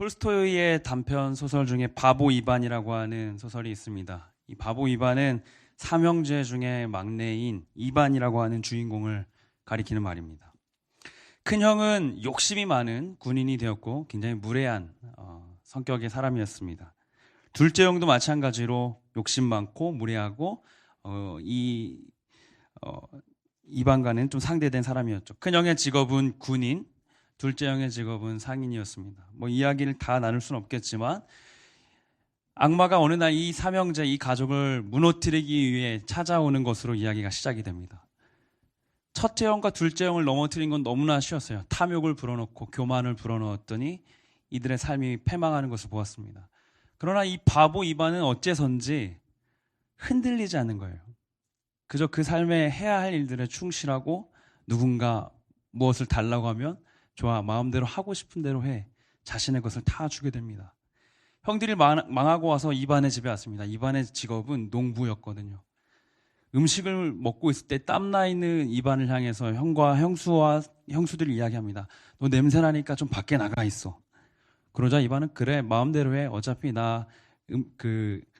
톨스토이의 단편 소설 중에 바보 이반이라고 하는 소설이 있습니다. 이 바보 이반은 삼형제 중에 막내인 이반이라고 하는 주인공을 가리키는 말입니다. 큰 형은 욕심이 많은 군인이 되었고 굉장히 무례한 성격의 사람이었습니다. 둘째 형도 마찬가지로 욕심 많고 무례하고 이반과는 좀 상대된 사람이었죠. 큰 형의 직업은 군인, 둘째 형의 직업은 상인이었습니다. 이야기를 다 나눌 수는 없겠지만 악마가 어느 날 이 삼형제, 이 가족을 무너뜨리기 위해 찾아오는 것으로 이야기가 시작이 됩니다. 첫째 형과 둘째 형을 넘어뜨린 건 너무나 쉬웠어요. 탐욕을 불어넣고 교만을 불어넣었더니 이들의 삶이 패망하는 것을 보았습니다. 그러나 이 바보 이반은 어째선지 흔들리지 않는 거예요. 그저 그 삶에 해야 할 일들에 충실하고 누군가 무엇을 달라고 하면 좋아, 마음대로 하고 싶은 대로 해. 자신의 것을 다 주게 됩니다. 형들이 망하고 와서 이반의 집에 왔습니다. 이반의 직업은 농부였거든요. 음식을 먹고 있을 때 땀나 있는 이반을 향해서 형과 형수들이 이야기합니다. 너 냄새나니까 좀 밖에 나가 있어. 그러자 이반은 그래, 마음대로 해. 어차피 나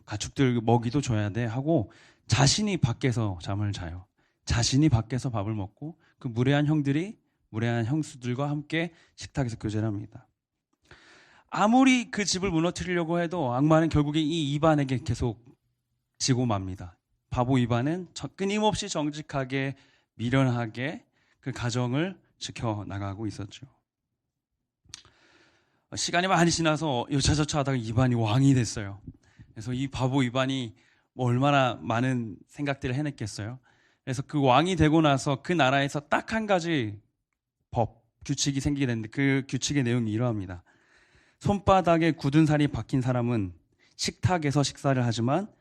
가축들 먹이도 줘야 돼 하고 자신이 밖에서 잠을 자요. 자신이 밖에서 밥을 먹고 그 무례한 형수들과 함께 식탁에서 교제를 합니다. 아무리 그 집을 무너뜨리려고 해도 악마는 결국에 이 이반에게 계속 지고 맙니다. 바보 이반은 끊임없이 정직하게 미련하게 그 가정을 지켜나가고 있었죠. 시간이 많이 지나서 여차저차 하다가 이반이 왕이 됐어요. 그래서 이 바보 이반이 얼마나 많은 생각들을 해냈겠어요. 그래서 그 왕이 되고 나서 그 나라에서 딱 한 가지 규칙이 생기게 됐는데 그 규칙의 내용이 이러합니다. 손바닥에 굳은 살이 박힌 사람은 식탁에서 식사를 하지만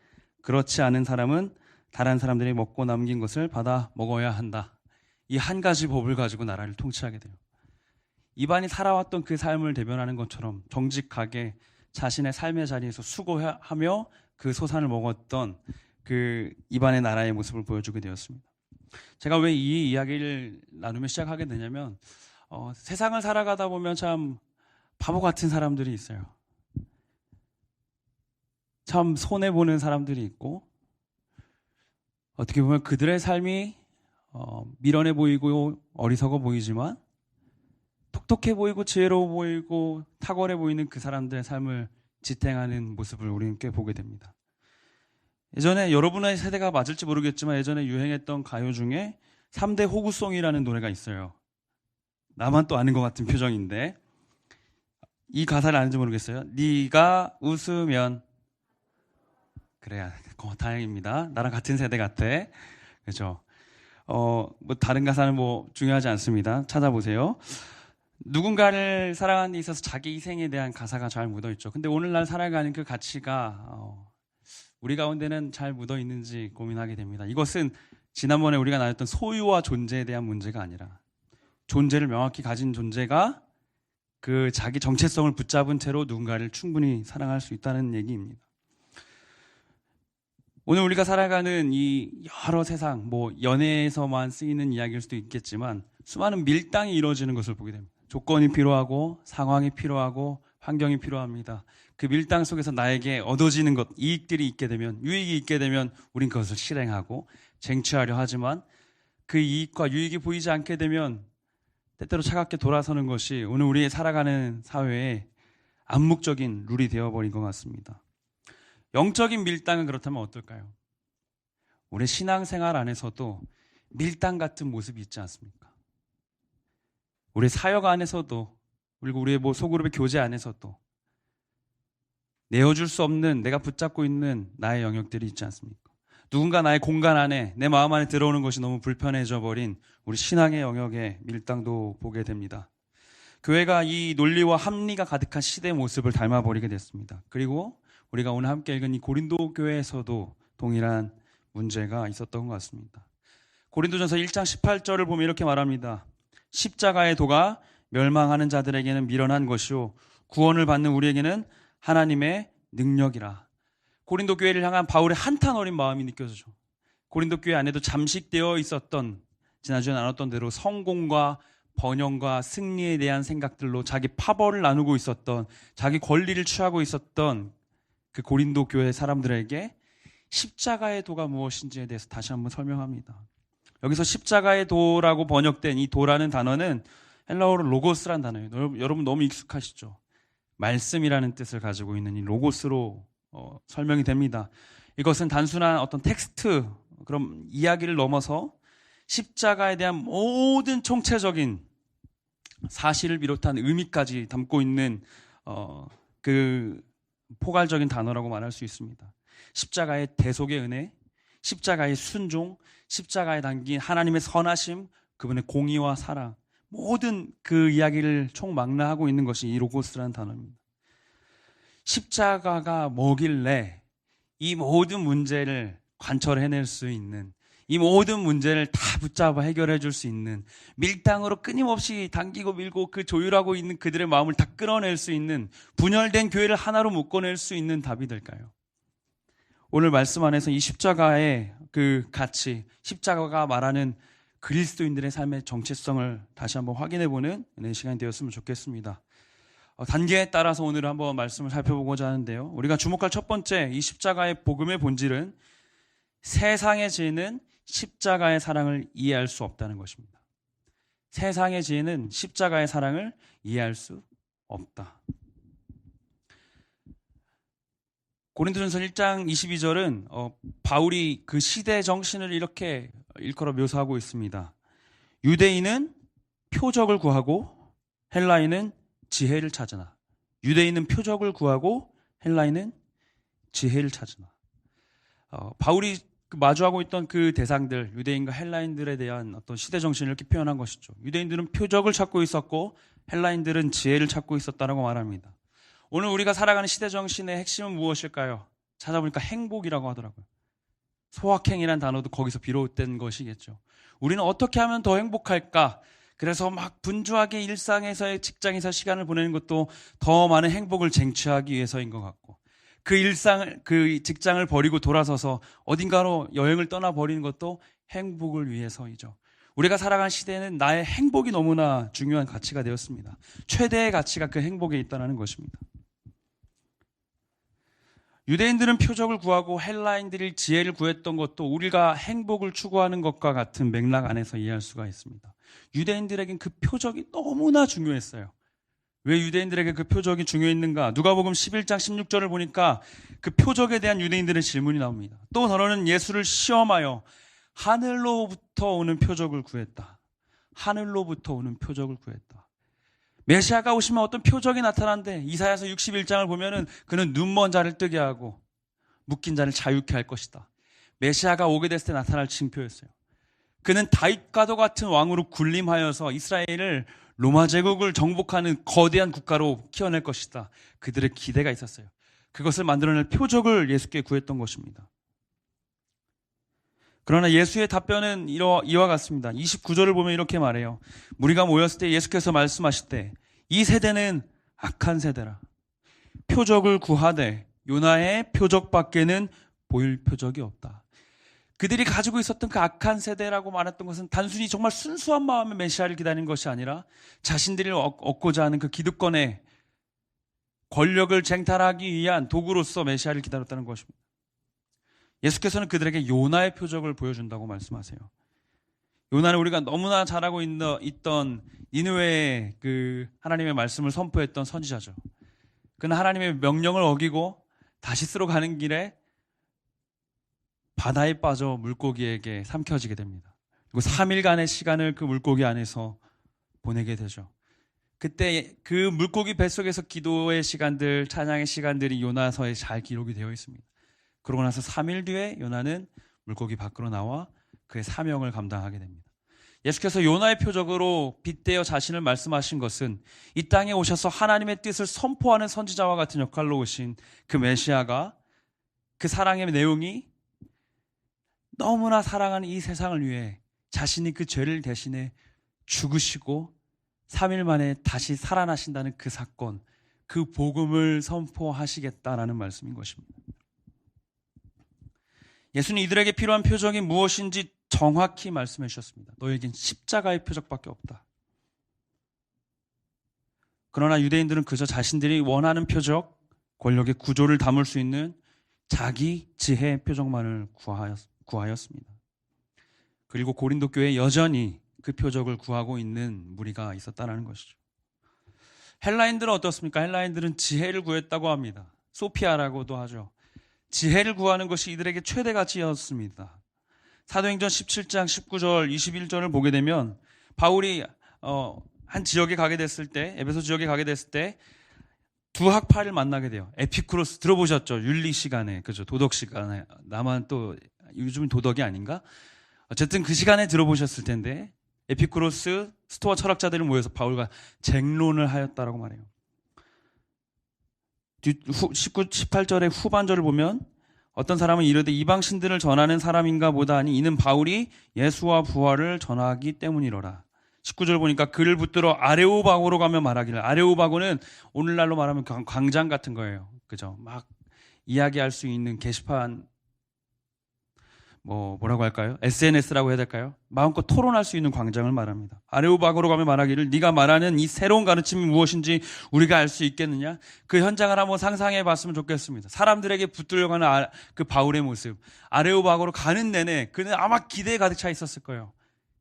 그렇지 않은 사람은 다른 사람들이 먹고 남긴 것을 받아 먹어야 한다. 이 한 가지 법을 가지고 나라를 통치하게 돼요. 이반이 살아왔던 그 삶을 대변하는 것처럼 정직하게 자신의 삶의 자리에서 수고하며 그 소산을 먹었던 그 이반의 나라의 모습을 보여주게 되었습니다. 제가 왜 이 이야기를 나누며 시작하게 되냐면 세상을 살아가다 보면 참 바보 같은 사람들이 있어요. 참 손해보는 사람들이 있고 어떻게 보면 그들의 삶이 미련해 보이고 어리석어 보이지만 똑똑해 보이고 지혜로워 보이고 탁월해 보이는 그 사람들의 삶을 지탱하는 모습을 우리는 꽤 보게 됩니다. 예전에 여러분의 세대가 맞을지 모르겠지만 예전에 유행했던 가요 중에 3대 호구송이라는 노래가 있어요. 나만 또 아는 것 같은 표정인데 이 가사를 아는지 모르겠어요. 네가 웃으면 그래야 다행입니다. 나랑 같은 세대 같아. 그렇죠. 다른 가사는 중요하지 않습니다. 찾아보세요. 누군가를 사랑하는 데 있어서 자기 희생에 대한 가사가 잘 묻어있죠. 근데 오늘날 살아가는 그 가치가 우리 가운데는 잘 묻어있는지 고민하게 됩니다. 이것은 지난번에 우리가 나눴던 소유와 존재에 대한 문제가 아니라 존재를 명확히 가진 존재가 그 자기 정체성을 붙잡은 채로 누군가를 충분히 사랑할 수 있다는 얘기입니다. 오늘 우리가 살아가는 이 여러 세상, 연애에서만 쓰이는 이야기일 수도 있겠지만 수많은 밀당이 이루어지는 것을 보게 됩니다. 조건이 필요하고 상황이 필요하고 환경이 필요합니다. 그 밀당 속에서 나에게 얻어지는 것, 이익들이 있게 되면, 유익이 있게 되면 우린 그것을 실행하고 쟁취하려 하지만 그 이익과 유익이 보이지 않게 되면 때때로 차갑게 돌아서는 것이 오늘 우리의 살아가는 사회의 암묵적인 룰이 되어버린 것 같습니다. 영적인 밀당은 그렇다면 어떨까요? 우리 신앙생활 안에서도 밀당 같은 모습이 있지 않습니까? 우리 사역 안에서도 그리고 우리의 소그룹의 교제 안에서도 내어줄 수 없는 내가 붙잡고 있는 나의 영역들이 있지 않습니까? 누군가 나의 공간 안에 내 마음 안에 들어오는 것이 너무 불편해져 버린 우리 신앙의 영역의 밀당도 보게 됩니다. 교회가 이 논리와 합리가 가득한 시대의 모습을 닮아버리게 됐습니다. 그리고 우리가 오늘 함께 읽은 이 고린도 교회에서도 동일한 문제가 있었던 것 같습니다. 고린도전서 1장 18절을 보면 이렇게 말합니다. 십자가의 도가 멸망하는 자들에게는 미련한 것이요 구원을 받는 우리에게는 하나님의 능력이라. 고린도 교회를 향한 바울의 한탄 어린 마음이 느껴지죠. 고린도 교회 안에도 잠식되어 있었던 지난주에 나눴던 대로 성공과 번영과 승리에 대한 생각들로 자기 파벌을 나누고 있었던, 자기 권리를 취하고 있었던 그 고린도 교회 사람들에게 십자가의 도가 무엇인지에 대해서 다시 한번 설명합니다. 여기서 십자가의 도라고 번역된 이 도라는 단어는 헬라어로 로고스란 단어예요. 여러분 너무 익숙하시죠? 말씀이라는 뜻을 가지고 있는 이 로고스로 설명이 됩니다. 이것은 단순한 어떤 텍스트, 그럼 이야기를 넘어서 십자가에 대한 모든 총체적인 사실을 비롯한 의미까지 담고 있는 그 포괄적인 단어라고 말할 수 있습니다. 십자가의 대속의 은혜, 십자가의 순종, 십자가에 담긴 하나님의 선하심, 그분의 공의와 사랑, 모든 그 이야기를 총망라하고 있는 것이 이 로고스라는 단어입니다. 십자가가 뭐길래 이 모든 문제를 관철해낼 수 있는, 이 모든 문제를 다 붙잡아 해결해 줄 수 있는, 밀당으로 끊임없이 당기고 밀고 그 조율하고 있는 그들의 마음을 다 끌어낼 수 있는, 분열된 교회를 하나로 묶어낼 수 있는 답이 될까요? 오늘 말씀 안에서 이 십자가의 그 가치, 십자가가 말하는 그리스도인들의 삶의 정체성을 다시 한번 확인해보는 시간이 되었으면 좋겠습니다. 단계에 따라서 오늘 한번 말씀을 살펴보고자 하는데요. 우리가 주목할 첫 번째, 이 십자가의 복음의 본질은 세상의 지혜는 십자가의 사랑을 이해할 수 없다는 것입니다. 세상의 지혜는 십자가의 사랑을 이해할 수 없다. 고린도전서 1장 22절은 바울이 그 시대 정신을 이렇게 일컬어 묘사하고 있습니다. 유대인은 표적을 구하고 헬라인은 지혜를 찾으나. 유대인은 표적을 구하고 헬라인은 지혜를 찾으나. 바울이 마주하고 있던 그 대상들, 유대인과 헬라인들에 대한 어떤 시대 정신을 이렇게 표현한 것이죠. 유대인들은 표적을 찾고 있었고 헬라인들은 지혜를 찾고 있었다라고 말합니다. 오늘 우리가 살아가는 시대 정신의 핵심은 무엇일까요? 찾아보니까 행복이라고 하더라고요. 소확행이라는 단어도 거기서 비롯된 것이겠죠. 우리는 어떻게 하면 더 행복할까? 그래서 막 분주하게 일상에서의 직장에서 시간을 보내는 것도 더 많은 행복을 쟁취하기 위해서인 것 같고, 그 직장을 버리고 돌아서서 어딘가로 여행을 떠나버리는 것도 행복을 위해서이죠. 우리가 살아가는 시대에는 나의 행복이 너무나 중요한 가치가 되었습니다. 최대의 가치가 그 행복에 있다는 것입니다. 유대인들은 표적을 구하고 헬라인들이 지혜를 구했던 것도 우리가 행복을 추구하는 것과 같은 맥락 안에서 이해할 수가 있습니다. 유대인들에겐 그 표적이 너무나 중요했어요. 왜 유대인들에게 그 표적이 중요했는가? 누가복음 11장 16절을 보니까 그 표적에 대한 유대인들의 질문이 나옵니다. 또 너는 예수를 시험하여 하늘로부터 오는 표적을 구했다. 하늘로부터 오는 표적을 구했다. 메시아가 오시면 어떤 표적이 나타나는데 이사야서 61장을 보면은 그는 눈먼 자를 뜨게 하고 묶인 자를 자유케 할 것이다. 메시아가 오게 됐을 때 나타날 징표였어요. 그는 다윗과도 같은 왕으로 군림하여서 이스라엘을 로마 제국을 정복하는 거대한 국가로 키워낼 것이다. 그들의 기대가 있었어요. 그것을 만들어낼 표적을 예수께 구했던 것입니다. 그러나 예수의 답변은 이와 같습니다. 29절을 보면 이렇게 말해요. 무리가 모였을 때 예수께서 말씀하실 때 이 세대는 악한 세대라. 표적을 구하되 요나의 표적밖에는 보일 표적이 없다. 그들이 가지고 있었던 그 악한 세대라고 말했던 것은 단순히 정말 순수한 마음의 메시아를 기다리는 것이 아니라 자신들이 얻고자 하는 그 기득권의 권력을 쟁탈하기 위한 도구로서 메시아를 기다렸다는 것입니다. 예수께서는 그들에게 요나의 표적을 보여준다고 말씀하세요. 요나는 우리가 너무나 잘 알고 있던 니느웨의 그 하나님의 말씀을 선포했던 선지자죠. 그는 하나님의 명령을 어기고 다시스로 가는 길에 바다에 빠져 물고기에게 삼켜지게 됩니다. 그리고 3일간의 시간을 그 물고기 안에서 보내게 되죠. 그때 그 물고기 뱃속에서 기도의 시간들, 찬양의 시간들이 요나서에 잘 기록이 되어 있습니다. 그러고 나서 3일 뒤에 요나는 물고기 밖으로 나와 그의 사명을 감당하게 됩니다. 예수께서 요나의 표적으로 빗대어 자신을 말씀하신 것은 이 땅에 오셔서 하나님의 뜻을 선포하는 선지자와 같은 역할로 오신 그 메시아가, 그 사랑의 내용이 너무나 사랑하는 이 세상을 위해 자신이 그 죄를 대신해 죽으시고 3일 만에 다시 살아나신다는 그 사건, 그 복음을 선포하시겠다라는 말씀인 것입니다. 예수는 이들에게 필요한 표적이 무엇인지 정확히 말씀해 주셨습니다. 너에겐 십자가의 표적밖에 없다. 그러나 유대인들은 그저 자신들이 원하는 표적, 권력의 구조를 담을 수 있는 자기 지혜의 표적만을 구하였습니다. 그리고 고린도 교회에 여전히 그 표적을 구하고 있는 무리가 있었다는 것이죠. 헬라인들은 어떻습니까? 헬라인들은 지혜를 구했다고 합니다. 소피아라고도 하죠. 지혜를 구하는 것이 이들에게 최대 가치였습니다. 사도행전 17장 19절 21절을 보게 되면 바울이 한 지역에 가게 됐을 때, 에베소 지역에 가게 됐을 때 두 학파를 만나게 돼요. 에피쿠로스 들어보셨죠? 윤리 시간에, 그죠? 도덕 시간에. 나만 또 요즘 도덕이 아닌가? 어쨌든 그 시간에 들어보셨을 텐데 에피쿠로스 스토아 철학자들이 모여서 바울과 쟁론을 하였다라고 말해요. 18절의 후반절을 보면 어떤 사람은 이르되 이방 신들을 전하는 사람인가 보다 하니 이는 바울이 예수와 부활을 전하기 때문이로라. 19절 보니까 그를 붙들어 아레오바고로 가며 말하기를. 아레오바고는 오늘날로 말하면 광장 같은 거예요. 그죠? 막 이야기할 수 있는 게시판, 뭐라고 할까요? SNS라고 해야 될까요? 마음껏 토론할 수 있는 광장을 말합니다. 아레오바고로 가며 말하기를 네가 말하는 이 새로운 가르침이 무엇인지 우리가 알 수 있겠느냐? 그 현장을 한번 상상해 봤으면 좋겠습니다. 사람들에게 붙들려가는 그 바울의 모습. 아레오바고로 가는 내내 그는 아마 기대에 가득 차 있었을 거예요.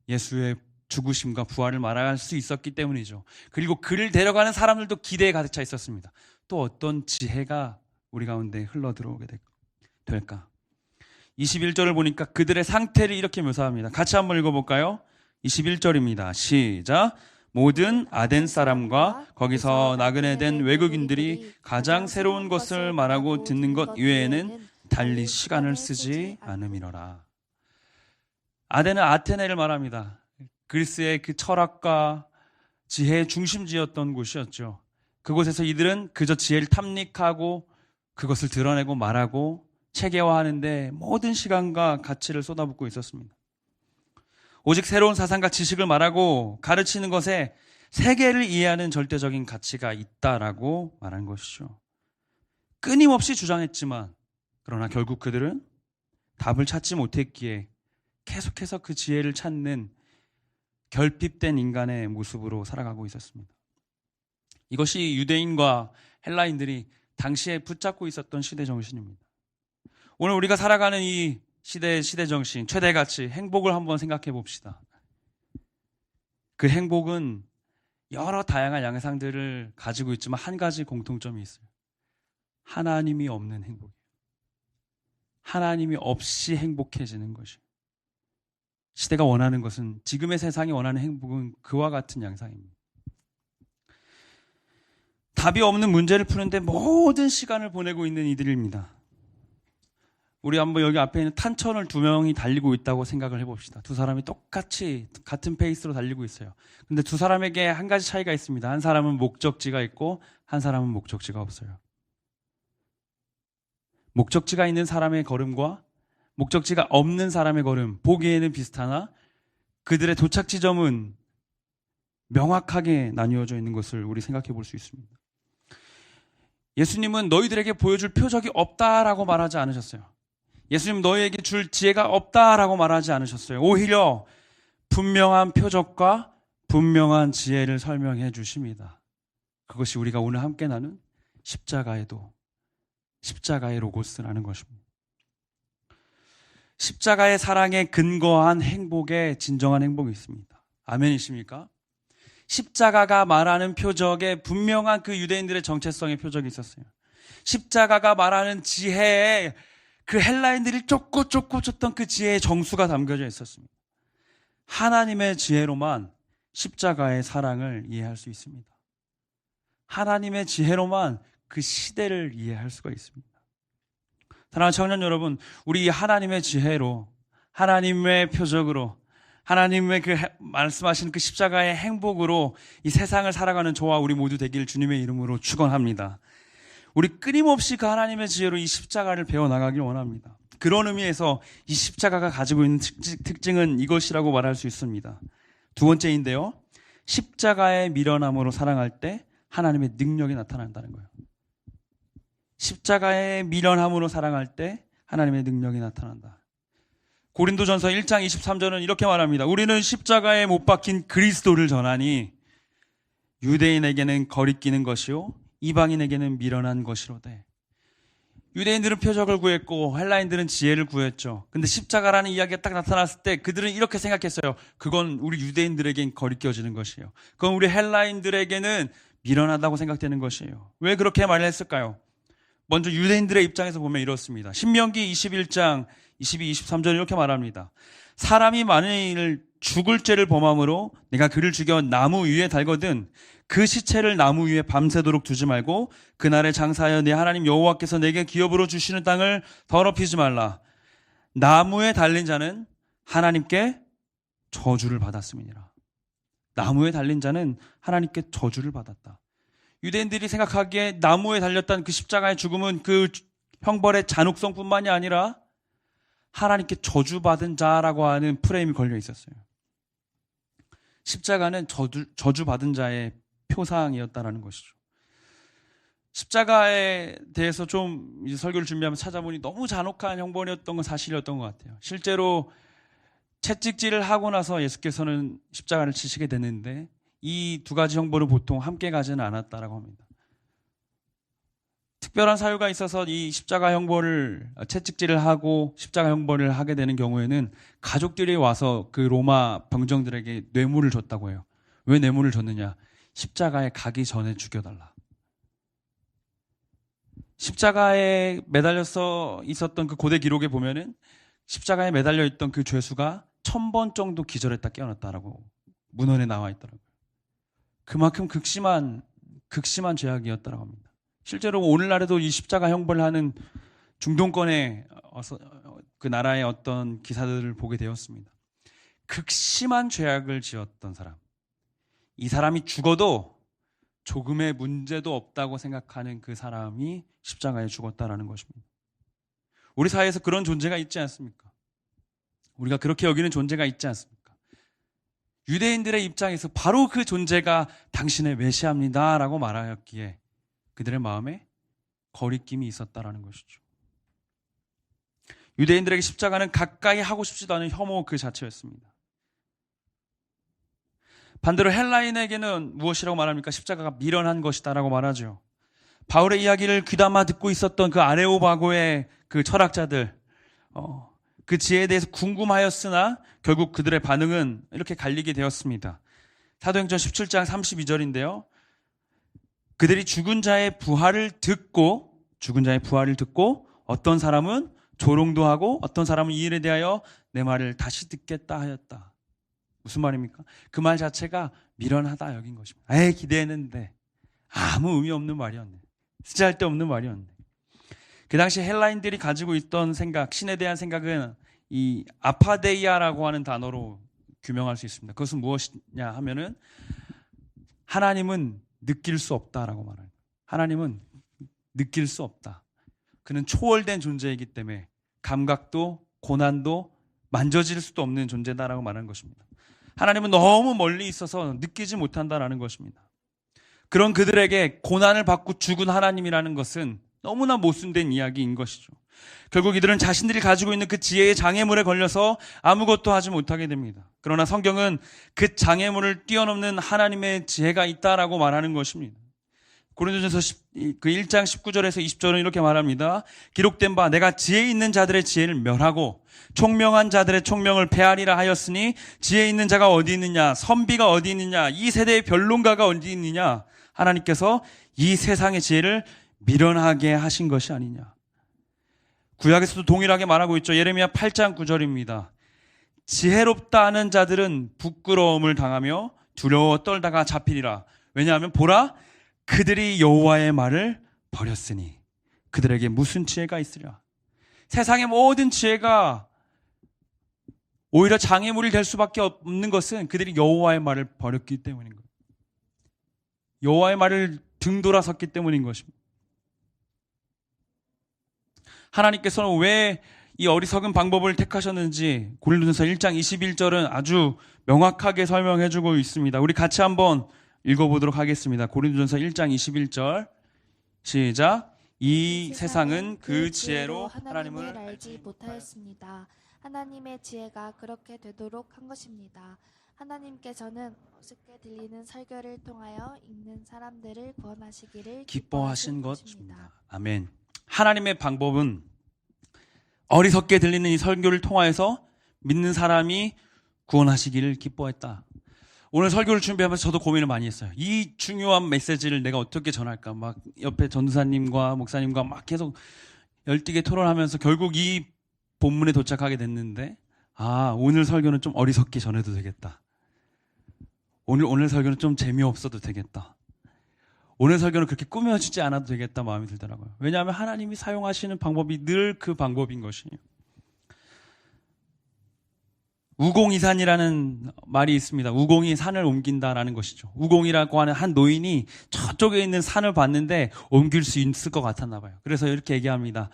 예수의 죽으심과 부활을 말할 수 있었기 때문이죠. 그리고 그를 데려가는 사람들도 기대에 가득 차 있었습니다. 또 어떤 지혜가 우리 가운데 흘러 들어오게 될까? 21절을 보니까 그들의 상태를 이렇게 묘사합니다. 같이 한번 읽어볼까요? 21절입니다. 시작. 모든 아덴 사람과 거기서 나그네 된 외국인들이 가장 새로운 것을 말하고 듣는 것 이외에는 달리 시간을 쓰지 않음이로라. 아덴은 아테네를 말합니다. 그리스의 그 철학과 지혜의 중심지였던 곳이었죠. 그곳에서 이들은 그저 지혜를 탐닉하고 그것을 드러내고 말하고 체계화하는데 모든 시간과 가치를 쏟아붓고 있었습니다. 오직 새로운 사상과 지식을 말하고 가르치는 것에 세계를 이해하는 절대적인 가치가 있다라고 말한 것이죠. 끊임없이 주장했지만 그러나 결국 그들은 답을 찾지 못했기에 계속해서 그 지혜를 찾는 결핍된 인간의 모습으로 살아가고 있었습니다. 이것이 유대인과 헬라인들이 당시에 붙잡고 있었던 시대 정신입니다. 오늘 우리가 살아가는 이 시대의 시대 정신, 최대 가치, 행복을 한번 생각해 봅시다. 그 행복은 여러 다양한 양상들을 가지고 있지만 한 가지 공통점이 있어요. 하나님이 없는 행복이에요. 하나님이 없이 행복해지는 것이에요. 시대가 원하는 것은, 지금의 세상이 원하는 행복은 그와 같은 양상입니다. 답이 없는 문제를 푸는데 모든 시간을 보내고 있는 이들입니다. 우리 한번 여기 앞에 있는 탄천을 두 명이 달리고 있다고 생각을 해봅시다. 두 사람이 똑같이 같은 페이스로 달리고 있어요. 근데 두 사람에게 한 가지 차이가 있습니다. 한 사람은 목적지가 있고 한 사람은 목적지가 없어요. 목적지가 있는 사람의 걸음과 목적지가 없는 사람의 걸음, 보기에는 비슷하나 그들의 도착 지점은 명확하게 나뉘어져 있는 것을 우리 생각해 볼 수 있습니다. 예수님은 너희들에게 보여줄 표적이 없다라고 말하지 않으셨어요. 예수님 너희에게 줄 지혜가 없다라고 말하지 않으셨어요. 오히려 분명한 표적과 분명한 지혜를 설명해 주십니다. 그것이 우리가 오늘 함께 나눈 십자가의 로고스라는 것입니다. 십자가의 사랑에 근거한 행복에 진정한 행복이 있습니다. 아멘이십니까? 십자가가 말하는 표적에 분명한 그 유대인들의 정체성의 표적이 있었어요. 십자가가 말하는 지혜에 그 헬라인들이 쫓고 쫓던 그 지혜의 정수가 담겨져 있었습니다. 하나님의 지혜로만 십자가의 사랑을 이해할 수 있습니다. 하나님의 지혜로만 그 시대를 이해할 수가 있습니다. 사랑하는 청년 여러분, 우리 하나님의 지혜로, 하나님의 표적으로, 하나님의 그 말씀하신 그 십자가의 행복으로 이 세상을 살아가는 저와 우리 모두 되길 주님의 이름으로 축원합니다. 우리 끊임없이 그 하나님의 지혜로 이 십자가를 배워나가길 원합니다. 그런 의미에서 이 십자가가 가지고 있는 특징은 이것이라고 말할 수 있습니다. 두 번째인데요, 십자가의 미련함으로 사랑할 때 하나님의 능력이 나타난다는 거예요. 십자가의 미련함으로 사랑할 때 하나님의 능력이 나타난다. 고린도전서 1장 23절은 이렇게 말합니다. 우리는 십자가에 못 박힌 그리스도를 전하니 유대인에게는 거리끼는 것이요 이방인에게는 미련한 것이로되. 유대인들은 표적을 구했고 헬라인들은 지혜를 구했죠. 근데 십자가라는 이야기가 딱 나타났을 때 그들은 이렇게 생각했어요. 그건 우리 유대인들에겐 거리껴지는 것이에요. 그건 우리 헬라인들에게는 미련하다고 생각되는 것이에요. 왜 그렇게 말을 했을까요? 먼저 유대인들의 입장에서 보면 이렇습니다. 신명기 21장 22, 23절 이렇게 말합니다. 사람이 만일 죽을 죄를 범함으로 내가 그를 죽여 나무 위에 달거든 그 시체를 나무 위에 밤새도록 두지 말고 그날에 장사하여 내 하나님 여호와께서 내게 기업으로 주시는 땅을 더럽히지 말라. 나무에 달린 자는 하나님께 저주를 받았음이니라. 나무에 달린 자는 하나님께 저주를 받았다. 유대인들이 생각하기에 나무에 달렸던 그 십자가의 죽음은 그 형벌의 잔혹성뿐만이 아니라 하나님께 저주받은 자라고 하는 프레임이 걸려 있었어요. 십자가는 저주받은 자의 표상이었다라는 것이죠. 십자가에 대해서 좀 설교를 준비하면서 찾아보니 너무 잔혹한 형벌이었던 건 사실이었던 것 같아요. 실제로 채찍질을 하고 나서 예수께서는 십자가를 치시게 됐는데 이 두 가지 형벌을 보통 함께 가지는 않았다라고 합니다. 특별한 사유가 있어서 이 십자가 형벌을 채찍질을 하고 십자가 형벌을 하게 되는 경우에는 가족들이 와서 그 로마 병정들에게 뇌물을 줬다고 해요. 왜 뇌물을 줬느냐? 십자가에 가기 전에 죽여달라. 십자가에 매달려서 있었던 그 고대 기록에 보면은 십자가에 매달려 있던 그 죄수가 1000번 정도 기절했다 깨어났다라고 문헌에 나와 있더라고요. 그만큼 극심한 죄악이었다라고 합니다. 실제로 오늘날에도 이 십자가 형벌을 하는 중동권의 그 나라의 어떤 기사들을 보게 되었습니다. 극심한 죄악을 지었던 사람. 이 사람이 죽어도 조금의 문제도 없다고 생각하는 그 사람이 십자가에 죽었다라는 것입니다. 우리 사회에서 그런 존재가 있지 않습니까? 우리가 그렇게 여기는 존재가 있지 않습니까? 유대인들의 입장에서 바로 그 존재가 당신의 메시아입니다라고 말하였기에 그들의 마음에 거리낌이 있었다라는 것이죠. 유대인들에게 십자가는 가까이 하고 싶지도 않은 혐오 그 자체였습니다. 반대로 헬라인에게는 무엇이라고 말합니까? 십자가가 미련한 것이다라고 말하죠. 바울의 이야기를 귀담아 듣고 있었던 그 아레오바고의 그 철학자들, 그 지혜에 대해서 궁금하였으나 결국 그들의 반응은 이렇게 갈리게 되었습니다. 사도행전 17장 32절인데요. 그들이 죽은 자의 부활을 듣고 어떤 사람은 조롱도 하고 어떤 사람은 이 일에 대하여 내 말을 다시 듣겠다 하였다. 무슨 말입니까? 그 말 자체가 미련하다 여긴 것입니다. 기대했는데 아무 의미 없는 말이었네. 쓰잘데없는 말이었네. 그 당시 헬라인들이 가지고 있던 생각, 신에 대한 생각은 이 아파데이아라고 하는 단어로 규명할 수 있습니다. 그것은 무엇이냐 하면은 하나님은 느낄 수 없다라고 말해요. 하나님은 느낄 수 없다. 그는 초월된 존재이기 때문에 감각도 고난도 만져질 수도 없는 존재다라고 말하는 것입니다. 하나님은 너무 멀리 있어서 느끼지 못한다라는 것입니다. 그런 그들에게 고난을 받고 죽은 하나님이라는 것은 너무나 모순된 이야기인 것이죠. 결국 이들은 자신들이 가지고 있는 그 지혜의 장애물에 걸려서 아무것도 하지 못하게 됩니다. 그러나 성경은 그 장애물을 뛰어넘는 하나님의 지혜가 있다라고 말하는 것입니다. 고린도전서 1장 19절에서 20절은 이렇게 말합니다. 기록된 바 내가 지혜 있는 자들의 지혜를 멸하고 총명한 자들의 총명을 폐하리라 하였으니 지혜 있는 자가 어디 있느냐, 선비가 어디 있느냐, 이 세대의 변론가가 어디 있느냐. 하나님께서 이 세상의 지혜를 미련하게 하신 것이 아니냐. 구약에서도 동일하게 말하고 있죠. 예레미야 8장 9절입니다. 지혜롭다 하는 자들은 부끄러움을 당하며 두려워 떨다가 잡히리라. 왜냐하면 보라, 그들이 여호와의 말을 버렸으니 그들에게 무슨 지혜가 있으랴. 세상의 모든 지혜가 오히려 장애물이 될 수밖에 없는 것은 그들이 여호와의 말을 버렸기 때문인 거예요. 여호와의 말을 등돌아섰기 때문인 것입니다. 하나님께서는 왜 이 어리석은 방법을 택하셨는지 고린도전서 1장 21절은 아주 명확하게 설명해주고 있습니다. 우리 같이 한번 읽어보도록 하겠습니다. 고린도전서 1장 21절 시작. 이 세상은 그 지혜로 하나님을 알지 못하였습니다. 하나님의 지혜가 그렇게 되도록 한 것입니다. 하나님께서는 우습게 들리는 설교를 통하여 읽는 사람들을 구원하시기를 기뻐하신 것입니다. 아멘. 하나님의 방법은 어리석게 들리는 이 설교를 통하여서 믿는 사람이 구원하시기를 기뻐했다. 오늘 설교를 준비하면서 저도 고민을 많이 했어요. 이 중요한 메시지를 내가 어떻게 전할까? 막 옆에 전도사님과 목사님과 막 계속 열띠게 토론하면서 결국 이 본문에 도착하게 됐는데, 오늘 설교는 좀 어리석게 전해도 되겠다. 오늘 설교는 좀 재미없어도 되겠다. 오늘 설교는 그렇게 꾸며주지 않아도 되겠다 마음이 들더라고요. 왜냐하면 하나님이 사용하시는 방법이 늘 그 방법인 것이에요. 우공이산이라는 말이 있습니다. 우공이 산을 옮긴다라는 것이죠. 우공이라고 하는 한 노인이 저쪽에 있는 산을 봤는데 옮길 수 있을 것 같았나 봐요. 그래서 이렇게 얘기합니다.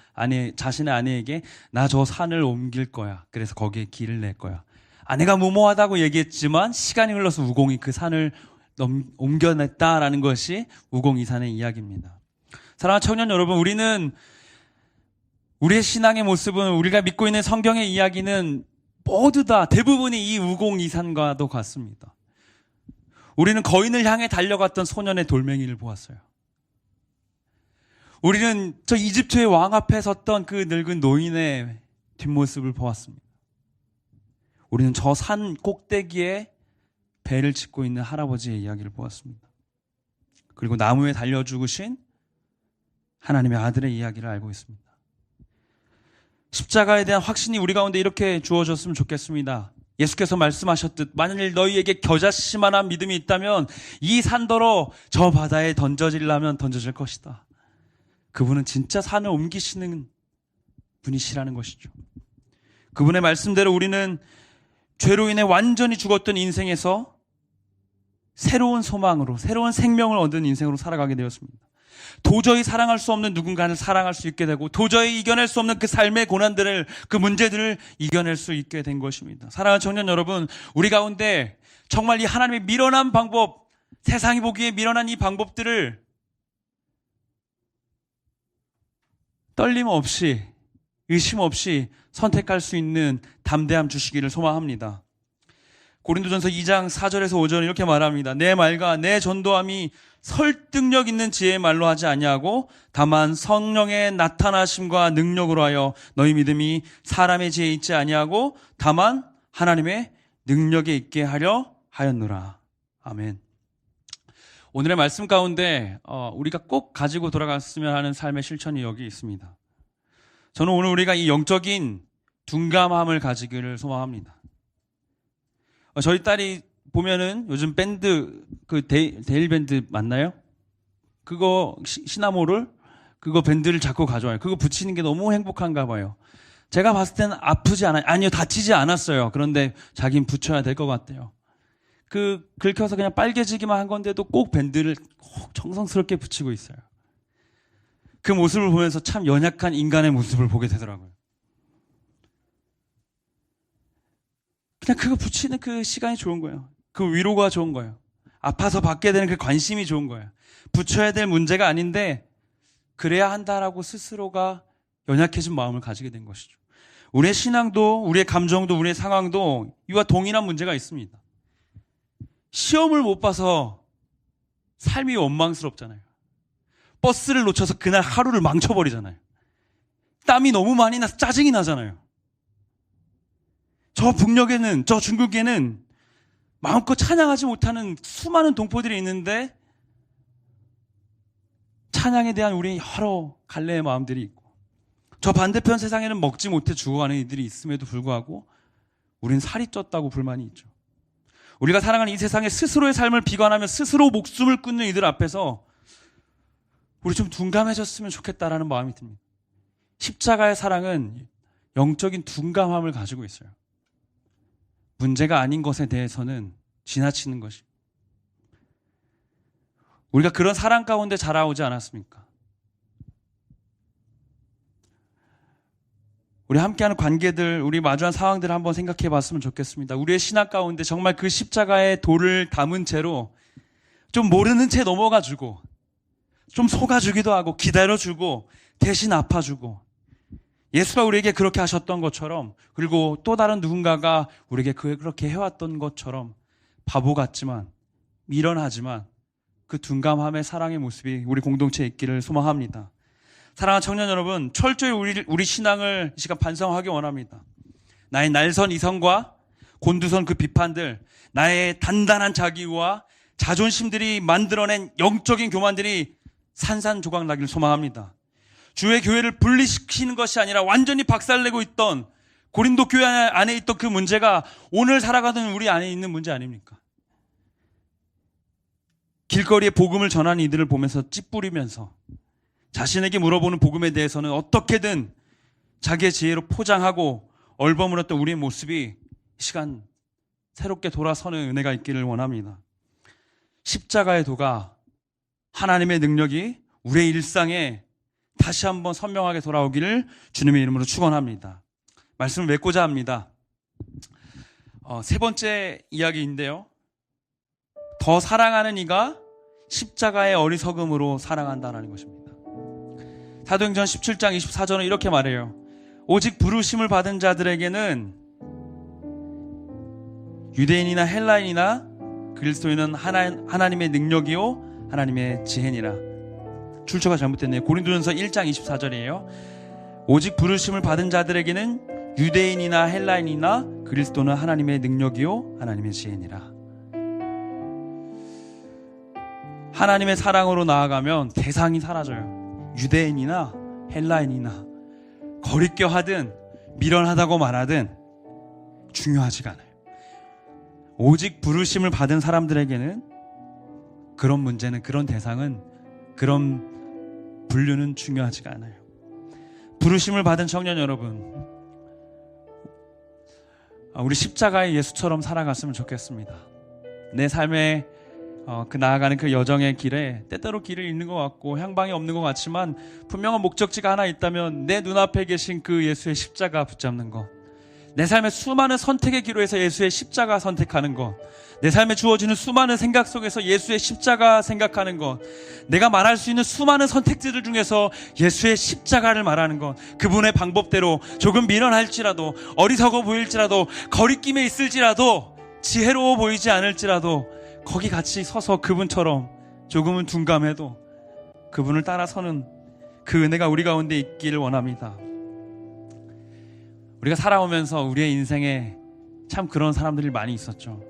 자신의 아내에게 나 저 산을 옮길 거야. 그래서 거기에 길을 낼 거야. 아내가 무모하다고 얘기했지만 시간이 흘러서 우공이 그 산을 옮겨냈다라는 것이 우공이산의 이야기입니다. 사랑하는 청년 여러분, 우리의 신앙의 모습은, 우리가 믿고 있는 성경의 이야기는 모두 다 대부분이 이 우공이산과도 같습니다. 우리는 거인을 향해 달려갔던 소년의 돌멩이를 보았어요. 우리는 저 이집트의 왕 앞에 섰던 그 늙은 노인의 뒷모습을 보았습니다. 우리는 저 산 꼭대기에 배를 짚고 있는 할아버지의 이야기를 보았습니다. 그리고 나무에 달려 죽으신 하나님의 아들의 이야기를 알고 있습니다. 십자가에 대한 확신이 우리 가운데 이렇게 주어졌으면 좋겠습니다. 예수께서 말씀하셨듯 만일 너희에게 겨자씨만한 믿음이 있다면 이 산더러 저 바다에 던져지려면 던져질 것이다. 그분은 진짜 산을 옮기시는 분이시라는 것이죠. 그분의 말씀대로 우리는 죄로 인해 완전히 죽었던 인생에서 새로운 소망으로, 새로운 생명을 얻은 인생으로 살아가게 되었습니다. 도저히 사랑할 수 없는 누군가를 사랑할 수 있게 되고, 도저히 이겨낼 수 없는 그 삶의 고난들을, 그 문제들을 이겨낼 수 있게 된 것입니다. 사랑하는 청년 여러분, 우리 가운데 정말 이 하나님의 미련한 방법, 세상이 보기에 미련한 이 방법들을 떨림 없이, 의심 없이 선택할 수 있는 담대함 주시기를 소망합니다. 고린도전서 2장 4절에서 5절은 이렇게 말합니다. 내 말과 내 전도함이 설득력 있는 지혜의 말로 하지 아니하고 다만 성령의 나타나심과 능력으로 하여 너희 믿음이 사람의 지혜에 있지 아니하고 다만 하나님의 능력에 있게 하려 하였노라. 아멘. 오늘의 말씀 가운데 우리가 꼭 가지고 돌아갔으면 하는 삶의 실천이 여기 있습니다. 저는 오늘 우리가 이 영적인 둔감함을 가지기를 소망합니다. 저희 딸이 보면은 요즘 밴드, 데일 밴드 맞나요? 그거 시나모를, 그거 밴드를 자꾸 가져와요. 그거 붙이는 게 너무 행복한가 봐요. 제가 봤을 때는 아프지 않아요. 아니요, 다치지 않았어요. 그런데 자긴 붙여야 될 것 같대요. 긁혀서 그냥 빨개지기만 한 건데도 꼭 밴드를 정성스럽게 붙이고 있어요. 그 모습을 보면서 참 연약한 인간의 모습을 보게 되더라고요. 그냥 그거 붙이는 그 시간이 좋은 거예요. 그 위로가 좋은 거예요. 아파서 받게 되는 그 관심이 좋은 거예요. 붙여야 될 문제가 아닌데 그래야 한다라고 스스로가 연약해진 마음을 가지게 된 것이죠. 우리의 신앙도, 우리의 감정도, 우리의 상황도 이와 동일한 문제가 있습니다. 시험을 못 봐서 삶이 원망스럽잖아요. 버스를 놓쳐서 그날 하루를 망쳐버리잖아요. 땀이 너무 많이 나서 짜증이 나잖아요. 저 북녘에는, 저 중국에는 마음껏 찬양하지 못하는 수많은 동포들이 있는데 찬양에 대한 우리 여러 갈래의 마음들이 있고, 저 반대편 세상에는 먹지 못해 죽어가는 이들이 있음에도 불구하고 우리는 살이 쪘다고 불만이 있죠. 우리가 살아가는 이 세상에 스스로의 삶을 비관하며 스스로 목숨을 끊는 이들 앞에서 우리 좀 둔감해졌으면 좋겠다라는 마음이 듭니다. 십자가의 사랑은 영적인 둔감함을 가지고 있어요. 문제가 아닌 것에 대해서는 지나치는 것이. 우리가 그런 사랑 가운데 자라오지 않았습니까? 우리 함께하는 관계들, 우리 마주한 상황들을 한번 생각해 봤으면 좋겠습니다. 우리의 신앙 가운데 정말 그 십자가의 돌을 담은 채로 좀 모르는 채 넘어가주고, 좀 속아주기도 하고, 기다려주고, 대신 아파주고, 예수가 우리에게 그렇게 하셨던 것처럼, 그리고 또 다른 누군가가 우리에게 그렇게 해왔던 것처럼 바보 같지만 미련하지만 그 둔감함의 사랑의 모습이 우리 공동체에 있기를 소망합니다. 사랑하는 청년 여러분, 철저히 우리 신앙을 이 시간 반성하기 원합니다. 나의 날선 이성과 곤두선 그 비판들, 나의 단단한 자기와 자존심들이 만들어낸 영적인 교만들이 산산조각 나기를 소망합니다. 주의 교회를 분리시키는 것이 아니라 완전히 박살내고 있던 고린도 교회 안에 있던 그 문제가 오늘 살아가는 우리 안에 있는 문제 아닙니까? 길거리에 복음을 전하는 이들을 보면서 찌푸리면서 자신에게 물어보는 복음에 대해서는 어떻게든 자기의 지혜로 포장하고 얼버무렸던 우리의 모습이 이 시간 새롭게 돌아서는 은혜가 있기를 원합니다. 십자가의 도가, 하나님의 능력이 우리의 일상에 다시 한번 선명하게 돌아오기를 주님의 이름으로 축원합니다. 말씀을 맺고자 합니다. 세 번째 이야기인데요. 더 사랑하는 이가 십자가의 어리석음으로 사랑한다라는 것입니다. 사도행전 17장 24절은 이렇게 말해요. 오직 부르심을 받은 자들에게는 유대인이나 헬라인이나 그리스도인은 하나님의 능력이요 하나님의 지혜니라. 출처가 잘못됐네요. 고린도전서 1장 24절이에요. 오직 부르심을 받은 자들에게는 유대인이나 헬라인이나 그리스도는 하나님의 능력이요 하나님의 지혜니라. 하나님의 사랑으로 나아가면 대상이 사라져요. 유대인이나 헬라인이나 거리껴 하든 미련하다고 말하든 중요하지가 않아요. 오직 부르심을 받은 사람들에게는 그런 문제는, 그런 대상은, 그런 분류는 중요하지가 않아요. 부르심을 받은 청년 여러분, 우리 십자가의 예수처럼 살아갔으면 좋겠습니다. 내 삶에 그 나아가는 그 여정의 길에 때때로 길을 잃는 것 같고 향방이 없는 것 같지만 분명한 목적지가 하나 있다면 내 눈앞에 계신 그 예수의 십자가 붙잡는 것, 내 삶의 수많은 선택의 기로에서 예수의 십자가 선택하는 것, 내 삶에 주어지는 수많은 생각 속에서 예수의 십자가 생각하는 것, 내가 말할 수 있는 수많은 선택지들 중에서 예수의 십자가를 말하는 것, 그분의 방법대로 조금 미련할지라도, 어리석어 보일지라도, 거리낌에 있을지라도, 지혜로워 보이지 않을지라도 거기 같이 서서 그분처럼 조금은 둔감해도 그분을 따라서는 그 은혜가 우리 가운데 있기를 원합니다. 우리가 살아오면서 우리의 인생에 참 그런 사람들이 많이 있었죠.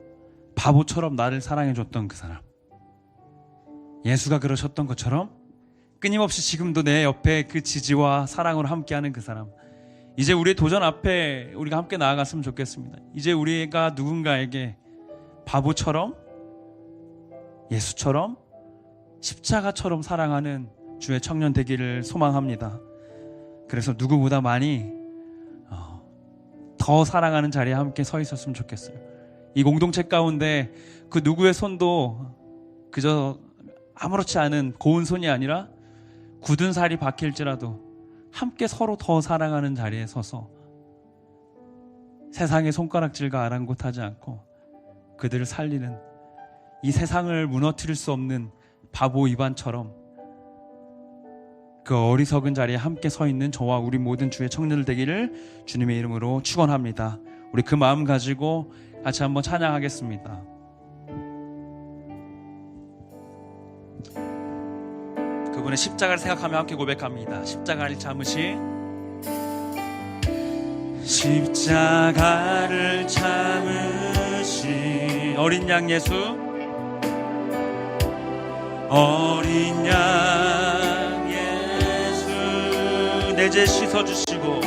바보처럼 나를 사랑해줬던 그 사람, 예수가 그러셨던 것처럼 끊임없이 지금도 내 옆에 그 지지와 사랑으로 함께하는 그 사람. 이제 우리의 도전 앞에 우리가 함께 나아갔으면 좋겠습니다. 이제 우리가 누군가에게 바보처럼, 예수처럼, 십자가처럼 사랑하는 주의 청년 되기를 소망합니다. 그래서 누구보다 많이 더 사랑하는 자리에 함께 서 있었으면 좋겠어요. 이 공동체 가운데 그 누구의 손도 그저 아무렇지 않은 고운 손이 아니라 굳은 살이 박힐지라도 함께 서로 더 사랑하는 자리에 서서 세상의 손가락질과 아랑곳하지 않고 그들을 살리는, 이 세상을 무너뜨릴 수 없는 바보 이반처럼 그 어리석은 자리에 함께 서 있는 저와 우리 모든 주의 청년들 되기를 주님의 이름으로 축원합니다. 우리 그 마음 가지고 같이 한번 찬양하겠습니다. 그분의 십자가를 생각하며 함께 고백합니다. 십자가를 참으신, 십자가를 참으신 어린 양 예수, 어린 양 예수, 내 죄 씻어주시고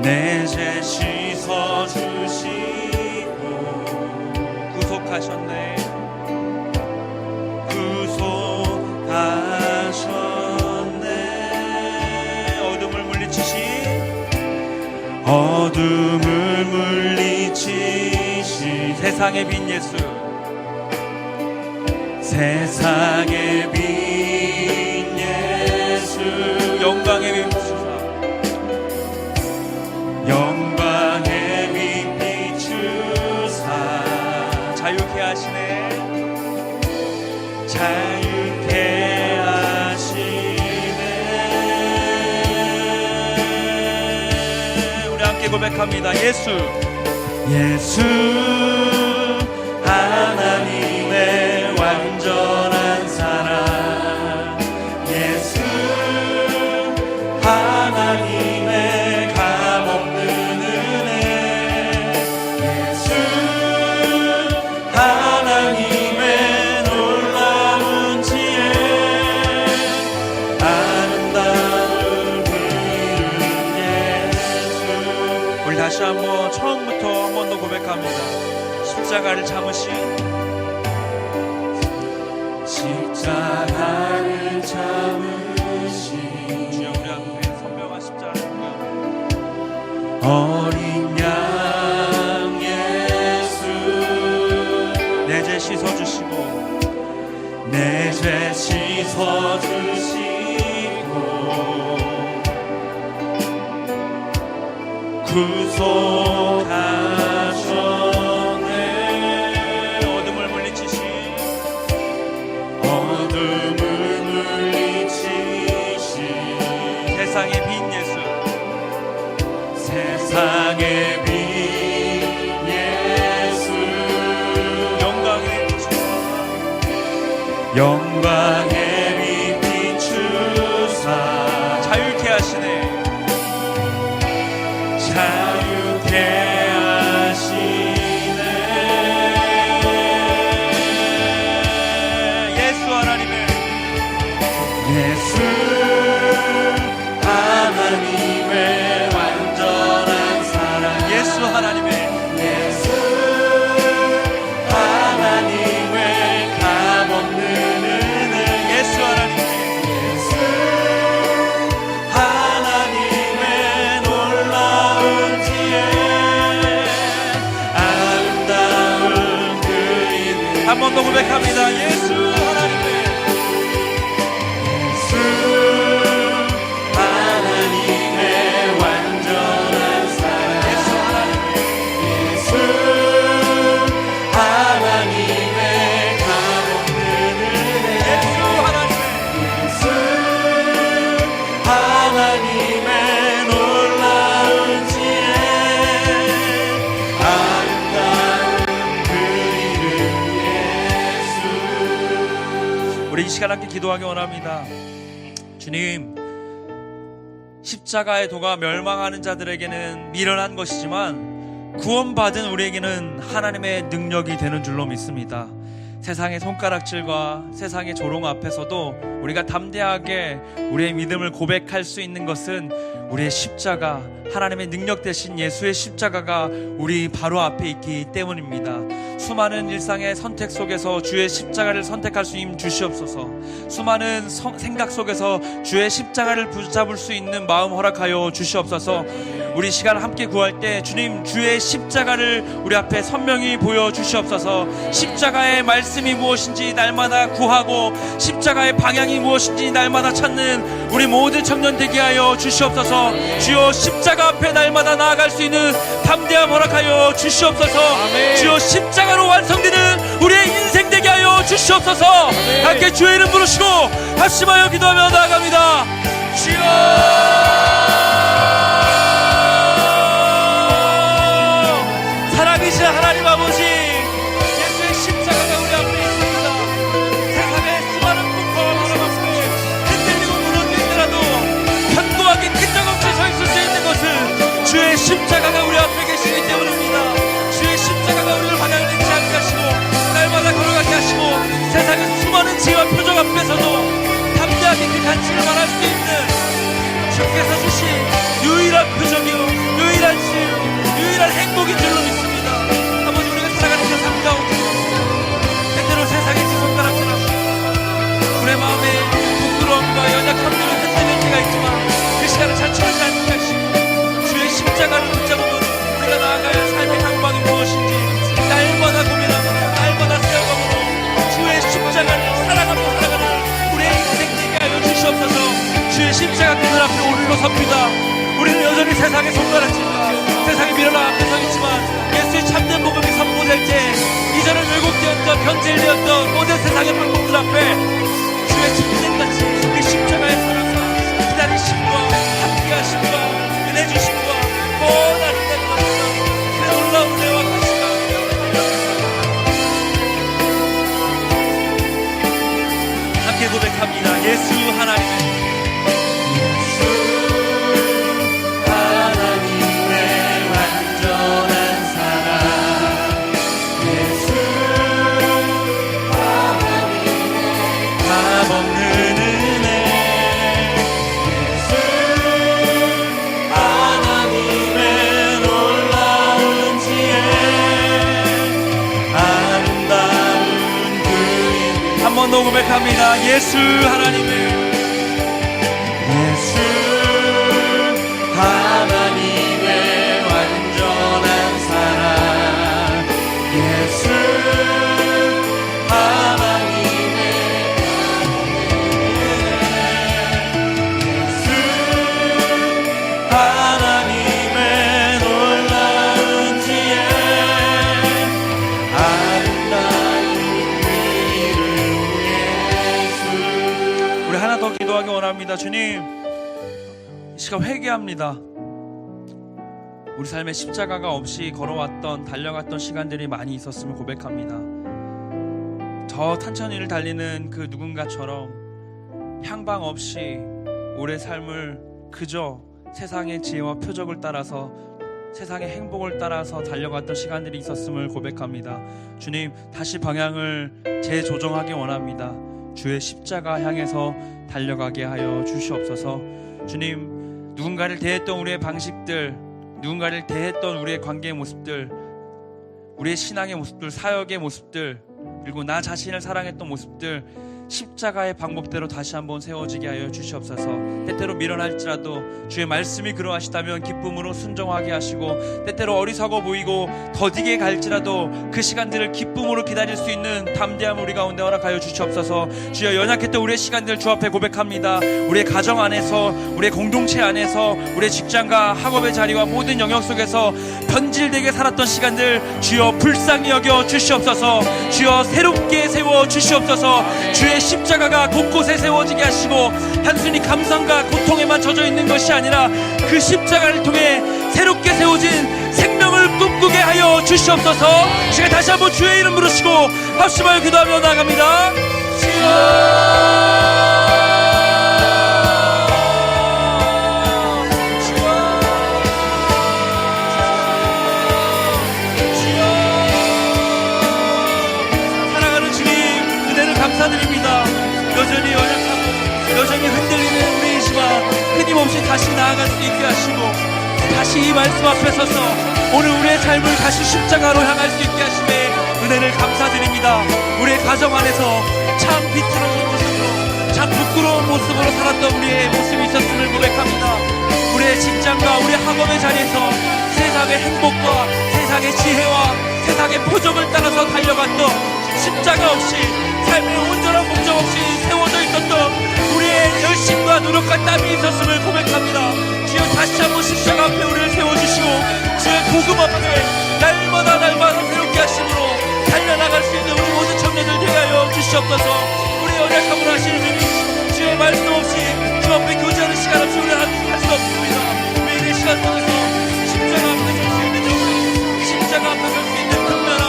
내 죄 씻어주시고 구속하셨네, 구속하셨네. 어둠을 물리치신 세상의 빛 예수, 세상의 빛 예수, 영광의 빛 비추사, 영광의 빛 비추사, 자유케 하시네, 자유케 하시네. 우리 함께 고백합니다. 예수, 예수 우리 다시 한번 처음부터 한 번 더 고백합니다. 십자가를 참으신 십자가를 참으신 주여 우리 앞에 선명한 십자가를 어린 양 예수 내 죄 씻어주시고 내 죄 씻어주시고 구속하셨네. 어둠을 물리치신 어둠을 물리치신 세상의 빛 예수 세상의 빛 예수 영광의 영광의 빛 비추사 자유케 하시네. 자유케 하시네. 예수 하나님의 예수 하나님의 완전한 사랑 예수 하나님의 예수 하나님의 값없는 은혜 예수 하나님의 예수 하나님의 놀라운 지혜 아름다운 그 이름 한 번 더 고백합니다. 예수 하나님의 예수 하나님의 완전한 사랑 예수 하나님의 예수 하나님의 값없는 은혜 예수 하나님의 예수 하나님의 놀라운 지혜 아름다운 그 이름 예수. 우리 이 시간 함께 기도하기 원합니다. 주님, 십자가의 도가 멸망하는 자들에게는 미련한 것이지만 구원받은 우리에게는 하나님의 능력이 되는 줄로 믿습니다. 세상의 손가락질과 세상의 조롱 앞에서도 우리가 담대하게 우리의 믿음을 고백할 수 있는 것은 우리의 십자가, 하나님의 능력 되신 예수의 십자가가 우리 바로 앞에 있기 때문입니다. 수많은 일상의 선택 속에서 주의 십자가를 선택할 수 있는 주시옵소서. 수많은 생각 속에서 주의 십자가를 붙잡을 수 있는 마음 허락하여 주시옵소서. 우리 시간 함께 구할 때 주님 주의 십자가를 우리 앞에 선명히 보여주시옵소서. 십자가의 말씀이 무엇인지 날마다 구하고 십자가의 방향이 무엇인지 날마다 찾는 우리 모든 청년 되게 하여 주시옵소서. 주여 십자가 앞에 날마다 나아갈 수 있는 담대함 허락하여 주시옵소서. 주여 십자가로 완성되는 우리의 인생 되게 하여 주시옵소서. 함께 주의 이름 부르시고 합심하여 기도하며 나아갑니다. 주여 살아계신 하나님 아버지, 예수의 십자가가 우리 앞에 있습니다. 세상의 수많은 풍파와 바람 앞에 흔들리고 무너지더라도 견고하게 끈적없이 서 있을 수 있는 것은 주의 십자가가 우리 앞에 계시기 때문입니다. 주의 십자가가 우리를 바닥을 잃지 않게 하시고 날마다 걸어가게 하시고 세상의 수많은 지혜와 표적 앞에서도 담대하게 그 가치를 말할 수 있는 주께서 주신 유일한 표적이요 유일한 지혜요 유일한 행복인 줄로 믿습니다. 아버지, 우리가 살아가는 그 삶 가운데 때때로 세상의 손가락질하고 우리의 마음에 부끄러움과 연약함들을 흔들릴 때가 있지만 그 시간을 자초하지 않게 하시고 주의 십자가를 붙잡으면 우리가 나아가야 할 삶의 방법이 무엇인지 날마다 고민하고 날마다 생각하므로 주의 십자가를 살아가는 우리의 인생 되게 하여 주시옵소서. 주의 십자가 그늘 앞에 오늘로 섭니다. 우리는 여전히 세상의 손가락질과 세상의 미련함 앞에 서 있지만 예수의 참된 복음이 선포될 때 이전에 왜곡되었던 변질되었던 모든 세상의 방법들 앞에 주의 침샘같이 그 십자가의 사랑과 기다리심과 함께하심과 은혜 주심과 뻔한 은혜가 그 놀라운 은혜와 가시가 함께 고백합니다. 예수 하나님의 하나님의 완전한 고백합니다. 예수 하나님의 예수 하나님의 완전한 사랑 예수 하나님의 예수 하나님의 놀라운 지혜 아름다운 그 이름 예수. 우리 하나 더 기도하기 원합니다. 주님, 이 시간 회개합니다. 우리 삶에 십자가가 없이 걸어왔던 달려갔던 시간들이 많이 있었음을 고백합니다. 저 탄천이를 달리는 그 누군가처럼 향방 없이 우리의 삶을 그저 세상의 지혜와 표적을 따라서 세상의 행복을 따라서 달려갔던 시간들이 있었음을 고백합니다. 주님, 다시 방향을 재조정하기 원합니다. 주의 십자가 향해서 달려가게 하여 주시옵소서. 주님, 누군가를 대했던 우리의 방식들, 누군가를 대했던 우리의 관계의 모습들, 우리의 신앙의 모습들, 사역의 모습들, 그리고 나 자신을 사랑했던 모습들, 십자가의 방법대로 다시 한번 세워지게 하여 주시옵소서. 때때로 미련할지라도 주의 말씀이 그러하시다면 기쁨으로 순종하게 하시고, 때때로 어리석어 보이고 더디게 갈지라도 그 시간들을 기쁨으로 기다릴 수 있는 담대함 우리 가운데 허락하여 주시옵소서. 주여, 연약했던 우리의 시간들 주 앞에 고백합니다. 우리의 가정 안에서, 우리의 공동체 안에서, 우리의 직장과 학업의 자리와 모든 영역 속에서 변질되게 살았던 시간들 주여 불쌍히 여겨 주시옵소서. 주여 새롭게 세워 주시옵소서. 주의 십자가가 곳곳에 세워지게 하시고 단순히 감상과 고통에만 젖어 있는 것이 아니라 그 십자가를 통해 새롭게 세워진 생명을 꿈꾸게 하여 주시옵소서. 제가 다시 한번 주의 이름 부르시고 합심하여 기도하며 나아갑니다. 사랑하는 주님, 은혜를 감사드립니다. 여전히 연약하고 여전히 흔들리는 우리이지만 끊임없이 다시 나아갈 수 있게 하시고 다시 이 말씀 앞에 서서 오늘 우리의 삶을 다시 십자가로 향할 수 있게 하심에 은혜를 감사드립니다. 우리의 가정 안에서 참 비틀어진 모습으로, 참 부끄러운 모습으로 살았던 우리의 모습이 있었음을 고백합니다. 우리의 직장과 우리 학업의 자리에서 세상의 행복과 세상의 지혜와 세상의 표적을 따라서 달려갔던 십자가 없이 삶의 온전한 목적 없이 세워져 있었던 우리의 열심과 노력과 땀이 있었음을 고백합니다. 주여, 다시 한번 십자가 앞에 우리를 세워주시고 주의 복음 앞에 날마다 새롭게 하심으로 달려나갈 수 있는 우리 모든 청년들 되게 하여 주시옵소서. 우리의 연약함을 하시는 주님, 주의 말씀 없이 주 앞에 교제하는 시간 없이 우리는 할 수 없습니다. 매일의 시간 속에서 십자가 앞에 설 수 있는 영광, 십자가 앞에 설 수 있는 특별한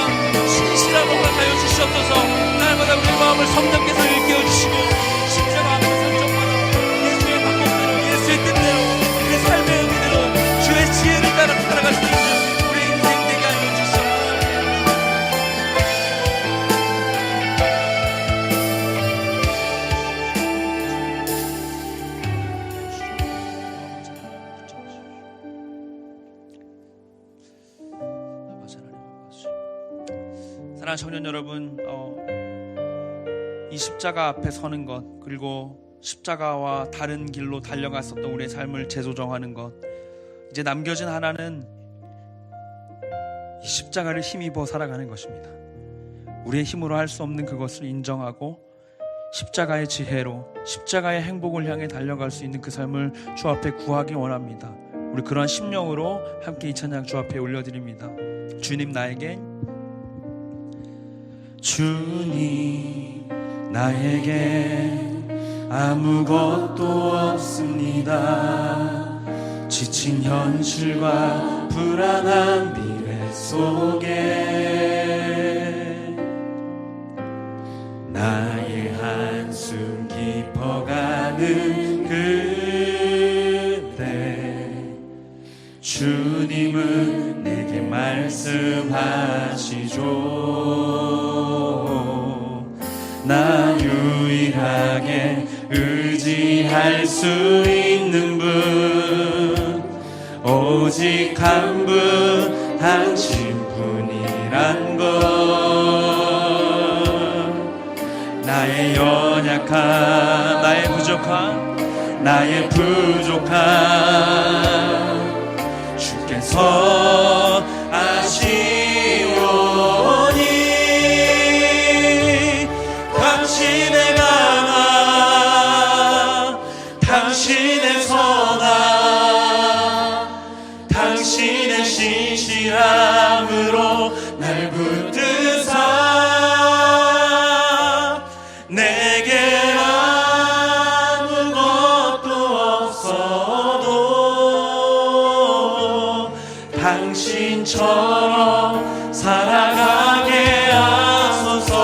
신실함을 허락하여 주시옵소서. 날마다 우리의 마음을 성령께서 일깨워 주시고 십자가 앞에서 정말 예수의 방법대로, 예수의 뜻대로, 우리의 삶의 의미대로 주의 지혜를 따라 살아갈 수 있는 우리의 인생 되게 하여 주시옵소서. 사랑하는 청년 여러분, 이 십자가 앞에 서는 것, 그리고 십자가와 다른 길로 달려갔었던 우리의 삶을 재조정하는 것, 이제 남겨진 하나는 이 십자가를 힘입어 살아가는 것입니다. 우리의 힘으로 할 수 없는 그것을 인정하고 십자가의 지혜로, 십자가의 행복을 향해 달려갈 수 있는 그 삶을 주 앞에 구하기 원합니다. 우리 그러한 심령으로 함께 이 찬양 주 앞에 올려드립니다. 주님, 나에게 주님, 나에게 아무것도 없습니다. 지친 현실과 불안한 미래 속에 나의 한숨 깊어가는 그때 주님은 내게 말씀하시죠. 나 유일하게 의지할 수 있는 분, 오직 한 분, 당신뿐이란 것. 나의 나의 연약함, 나의 부족함 주께서 아시오니 당신의 강함 당신의 선함 당신의 신실함으로 날 붙드사 내게 아무것도 없어도 당신처럼 살아가게 하소서.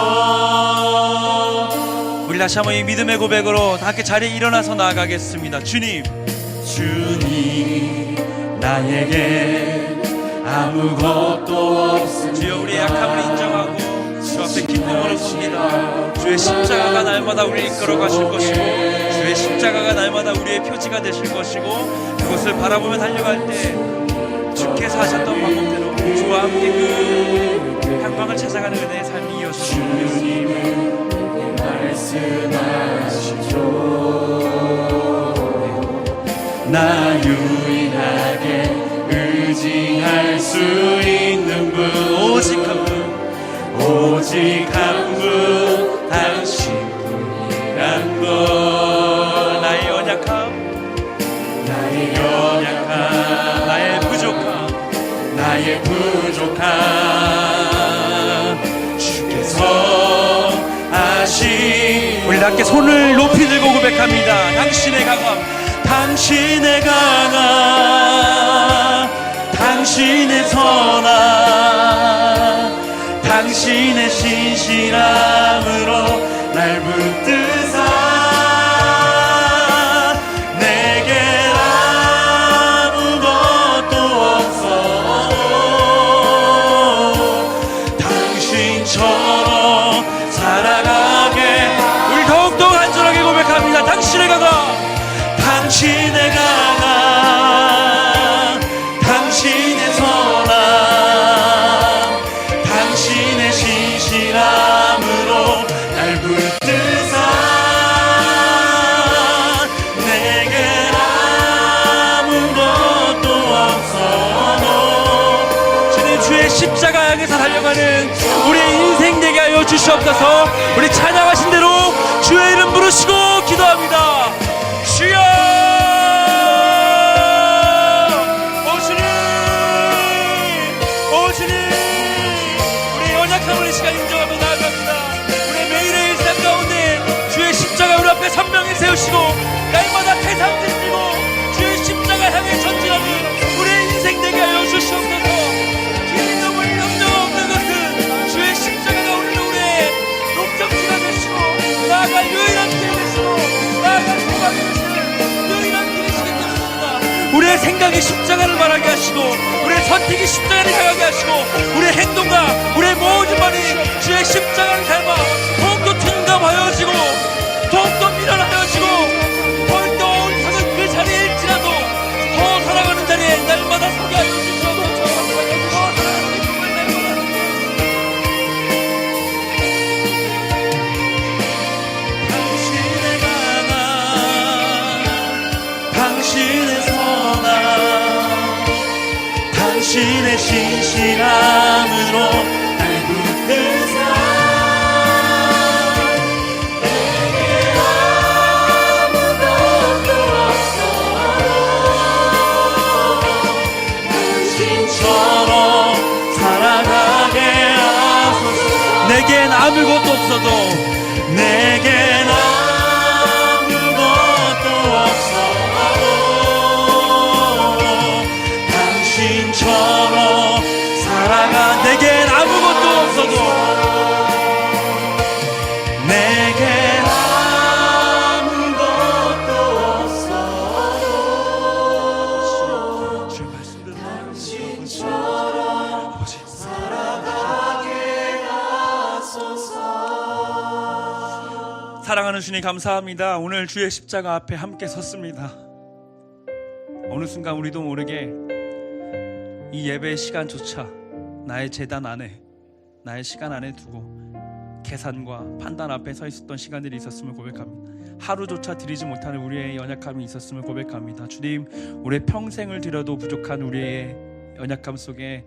우리 다시 한번 이 믿음의 고백으로 다 함께 자리에 일어나서 나아가겠습니다. 주님 나에게 아무것도 없습니다. 주여, 우리의 약함을 인정하고 주 앞에 기쁨으로 섭니다. 주의 십자가가 날마다 우리를 이끌어 가실 것이고 주의 십자가가 날마다 우리의 표지가 되실 것이고 그것을 바라보며 달려갈 때 주께서 하셨던 방법대로 주와 함께 그 향방을 찾아가는 은혜의 삶이 이어졌으면 좋겠습니다. 말씀하시죠. 나 유일하게 의지할 수 있는 분 오직 한 분 당신뿐이란 것. 나의 연약함 나의 부족함 주께서 아시. 우리 다 함께 손을 높이 들고 고백합니다. 당신의 강함 당신의 선함 당신의 신실함으로 날 붙드사 내게 아무것도 없어도 당신처럼 살아가게. 우리 더욱더 간절하게 고백합니다. 당신의 강함 당신의 선함 당신의 신실함으로 날 붙드사 내게 아무것도 없어도. 주님, 주의 십자가 향해서 달려가는 우리의 인생 되게 하여 주시옵소서. 우리 찬양하신 대로 주의 이름 부르시고 기도합니다. 주여, 오 주님, 우리의 연약함을 이 시간 인정하며 나아갑니다. 우리의 매일의 일상 가운데 주의 십자가 우리 앞에 선명히 세우시고 날마다 태상 드시고 주의 십자가 향해 전진하는 우리의 인생 되게 하여 주시옵소서. 기름을 염려 없는 것은 주의 십자가가 우리의 목적지가 되시고 나아갈 유일한 길이 되시고 나아갈 소망이 되시는 유일한 길이시기 때문입니다. 우리의 생각이 십자가를 말하게 하시고 우리의 선택이 십자가를 향하게 하시고 우리의 행동과 우리의 모든 말이 주의 십자가를 닮아 더욱더 둔감하여지고 더욱더 미련하여지고 더욱더 옳다는 그 자리에 일지라도 더 살아가는 자리에 날마다 서게 하여 주시옵소서. 더 살아가는 꿈을 날마다 당신의 선함 당신의 신실함으로 날 붙드사 내게 아무것도 없어도 당신처럼 살아가게 하소서. 내겐 아무것도 없어도 내겐 아무것도 없어도 당신처럼 살아가. 내겐 아무것도 없어도 내겐 아무것도 없어도 주의 말씀대로 당신처럼 살아가게 하소서. 사랑하는 주님, 감사합니다. 오늘 주의 십자가 앞에 함께 섰습니다. 어느 순간 우리도 모르게 이 예배의 시간조차 나의 재단 안에, 나의 시간 안에 두고 계산과 판단 앞에 서 있었던 시간들이 있었음을 고백합니다. 하루조차 드리지 못하는 우리의 연약함이 있었음을 고백합니다. 주님, 우리의 평생을 드려도 부족한 우리의 연약함 속에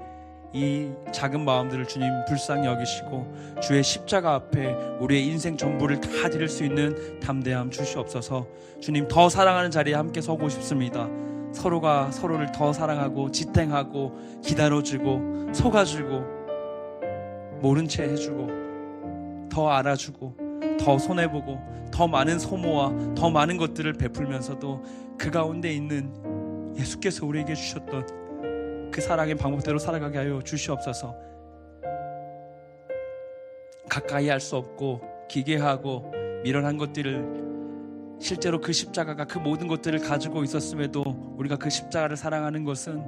이 작은 마음들을 주님 불쌍히 여기시고 주의 십자가 앞에 우리의 인생 전부를 다 드릴 수 있는 담대함 주시옵소서. 주님, 더 사랑하는 자리에 함께 서고 싶습니다. 서로가 서로를 더 사랑하고 지탱하고 기다려주고 속아주고 모른 채 해주고 더 알아주고 더 손해보고 더 많은 소모와 더 많은 것들을 베풀면서도 그 가운데 있는 예수께서 우리에게 주셨던 그 사랑의 방법대로 살아가게 하여 주시옵소서. 가까이 할 수 없고 기괴하고 미련한 것들을 실제로 그 십자가가 그 모든 것들을 가지고 있었음에도 우리가 그 십자가를 사랑하는 것은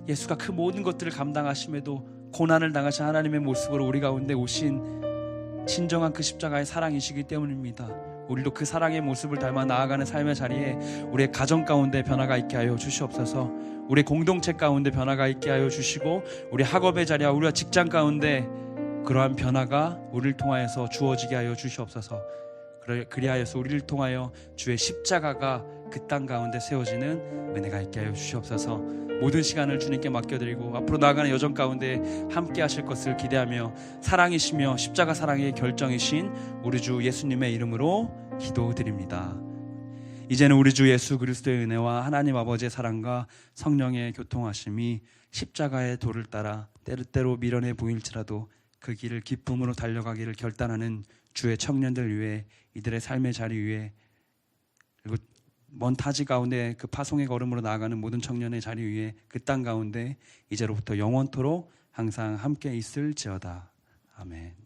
예수가 그 모든 것들을 감당하심에도 고난을 당하신 하나님의 모습으로 우리 가운데 오신 진정한 그 십자가의 사랑이시기 때문입니다. 우리도 그 사랑의 모습을 닮아 나아가는 삶의 자리에 우리의 가정 가운데 변화가 있게 하여 주시옵소서. 우리 공동체 가운데 변화가 있게 하여 주시고 우리 학업의 자리와 우리가 직장 가운데 그러한 변화가 우리를 통하여서 주어지게 하여 주시옵소서. 그리하여서 우리를 통하여 주의 십자가가 그 땅 가운데 세워지는 은혜가 있게 하여 주시옵소서. 모든 시간을 주님께 맡겨드리고 앞으로 나아가는 여정 가운데 함께 하실 것을 기대하며 사랑이시며 십자가 사랑의 결정이신 우리 주 예수님의 이름으로 기도드립니다. 이제는 우리 주 예수 그리스도의 은혜와 하나님 아버지의 사랑과 성령의 교통하심이 십자가의 도를 따라 때때로 미련해 보일지라도 그 길을 기쁨으로 달려가기를 결단하는 주의 청년들 위해 이들의 삶의 자리 위에 그리고 먼 타지 가운데 그 파송의 걸음으로 나아가는 모든 청년의 자리 위에 그 땅 가운데 이제로부터 영원토록 항상 함께 있을지어다. 아멘.